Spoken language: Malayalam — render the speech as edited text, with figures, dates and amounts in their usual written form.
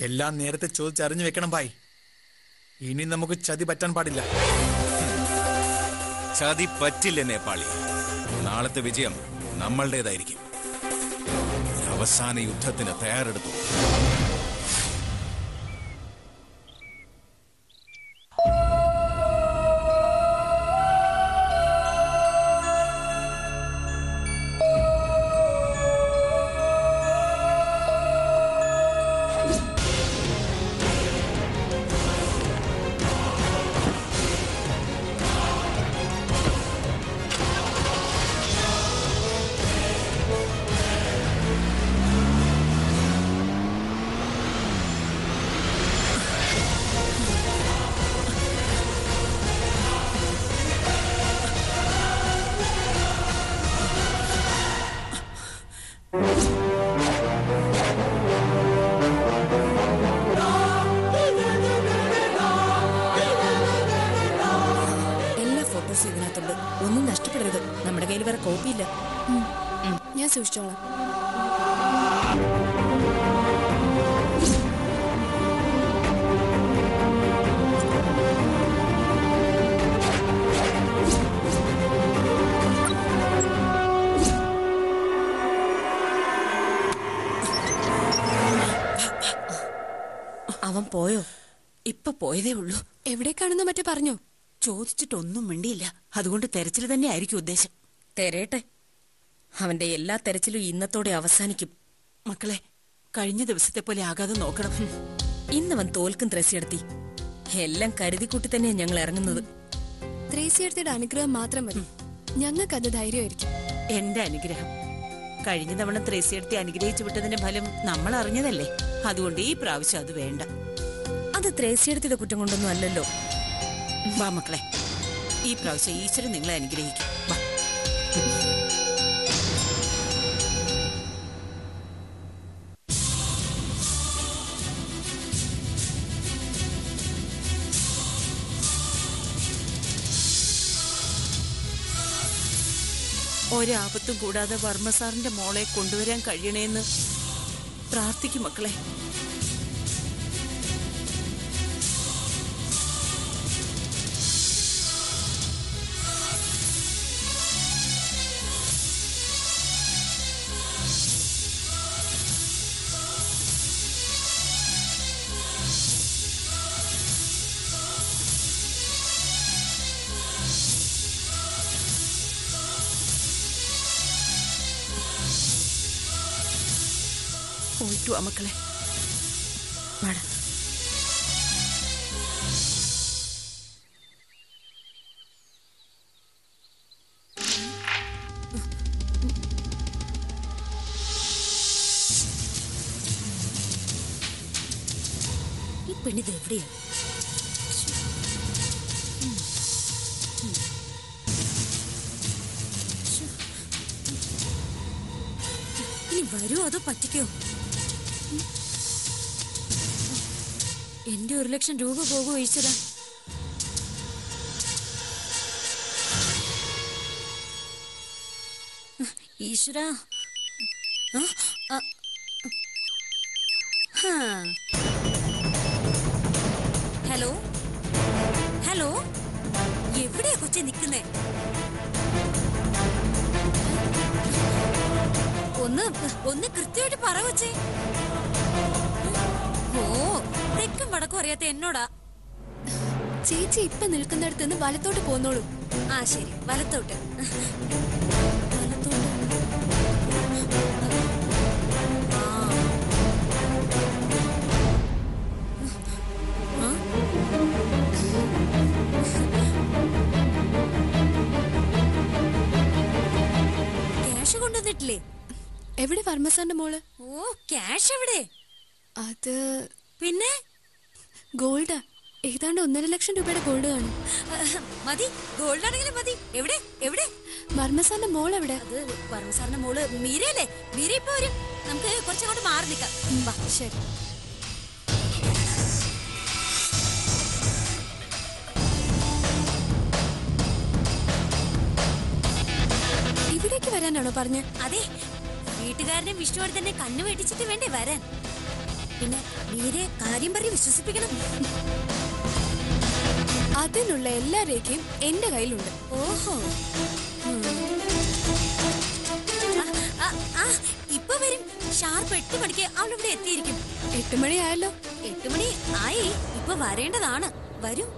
എല്ലാം നേരത്തെ ചോദിച്ചറിഞ്ഞു വെക്കണം ഭായ്. ഇനി നമുക്ക് ചതി പറ്റാൻ പാടില്ല. ചതി പറ്റില്ല നേപ്പാളി. നാളത്തെ വിജയം നമ്മളുടേതായിരിക്കും. അവസാന യുദ്ധത്തിന് തയ്യാറെടുത്തു. ഒന്നും നഷ്ടപ്പെടരുത്. നമ്മുടെ കയ്യിൽ വേറെ കോപ്പിയില്ല. ഞാൻ സൂക്ഷിച്ചോളാം. അവൻ പോയോ? ഇപ്പൊ പോയതേ ഉള്ളൂ. എവിടേക്കാണെന്ന് മറ്റേ പറഞ്ഞോ? ചോദിച്ചിട്ടൊന്നും മിണ്ടിയില്ല. അതുകൊണ്ട് തെരച്ചിൽ തന്നെ ആയിരിക്കും ഉദ്ദേശം. തെരയട്ടെ. അവന്റെ എല്ലാ തെരച്ചിലും ഇന്നത്തോടെ അവസാനിക്കും. മക്കളെ, കഴിഞ്ഞ ദിവസത്തെ പോലെ ആകാതെ നോക്കണം. ഇന്നവൻ തോൽക്കും ത്രേസ്യടുത്തി. എല്ലാം കരുതിക്കൂട്ടി തന്നെയാണ് ഞങ്ങൾ ഇറങ്ങുന്നത്. ത്രേസ്യടുത്തിയുടെ അനുഗ്രഹം മാത്രം മതി. ഞങ്ങൾക്കത് ധൈര്യമായിരിക്കും. എന്റെ അനുഗ്രഹം. കഴിഞ്ഞ തവണ ത്രേസ്യടുത്തി അനുഗ്രഹിച്ചു വിട്ടതിന്റെ ഫലം നമ്മൾ അറിഞ്ഞതല്ലേ. അതുകൊണ്ട് ഈ പ്രാവശ്യം അത് വേണ്ട. അത് ത്രേസ്യടുത്തിയുടെ കുറ്റം കൊണ്ടൊന്നും അല്ലല്ലോ. വാ മക്കളെ, ഈ പ്രാവശ്യം ഈശ്വരൻ നിങ്ങളെ അനുഗ്രഹിക്കും. വാ. ഒരാപത്തും കൂടാതെ വർമ്മ സാറിന്റെ മോളെ കൊണ്ടുവരാൻ കഴിയണേന്ന് പ്രാർത്ഥിക്കും മക്കളെ. പോയിട്ടു വാ മക്കളെ. വാടാ. ഈ പെണ്ണിത് എവിടെയാ? ഇനി വരുമോ അതോ പറ്റിക്കോ? എന്റെ 1,00,000 രൂപ പോകുമോ ഈശ്വര? ഈശ്വര. ഹലോ ഹലോ, എവിടെയാ കൊച്ചെ നിക്കുന്നേ? ഒന്ന് കൃത്യമായിട്ട് പറ കൊച്ചേ. ഓ, തെക്കും വടക്കും അറിയാത്ത എന്നോടാ. ചേച്ചി ഇപ്പൊ നിൽക്കുന്നിടത്ത് നിന്ന് വലത്തോട്ട് പോന്നോളൂ. ആ ശരി, വലത്തോട്ട്. ക്യാഷ് കൊണ്ടുവന്നിട്ടില്ലേ? എവിടെ വർമ്മസാറിന്റെ മോള്? ഓ, ക്യാഷ് എവിടെ? അത് പിന്നെ ഗോൾഡാ. ഏതാണ്ട് 1,50,000 രൂപയുടെ ഗോൾഡ് കാണും. മതി, ഗോൾഡ് ആണെങ്കിലും മതി. എവിടെ എവിടെ? വർമ്മസാറിന്റെ മോൾ എവിടെ? അത് വർമ്മസാറിന്റെ മോള് മീരയല്ലേ? മീര ഇപ്പൊ വരും. നമുക്ക് കുറച്ചങ്ങോട്ട് മാറി നിൽക്കാം. ശരി. ഇവിടേക്ക് വരാനാണോ പറഞ്ഞ? അതെ, വീട്ടുകാരനെ വിഷ്ണുവോട് തന്നെ കണ്ണു വെട്ടിച്ചിട്ട് വേണ്ടേ വരാൻ. പിന്നെ മീരെ കാര്യം പറഞ്ഞ് വിശ്വസിപ്പിക്കണം. അതിനുള്ള എല്ലാ രേഖയും എന്റെ കയ്യിലുണ്ട്. ഓഹോ, ഇപ്പൊ വരും. ഷാർപ്പ് 8 മണിക്ക് അവളിവിടെ എത്തിയിരിക്കും. 8 മണി ആയല്ലോ. 8 മണി ആയി. ഇപ്പൊ വരേണ്ടതാണ്. വരും.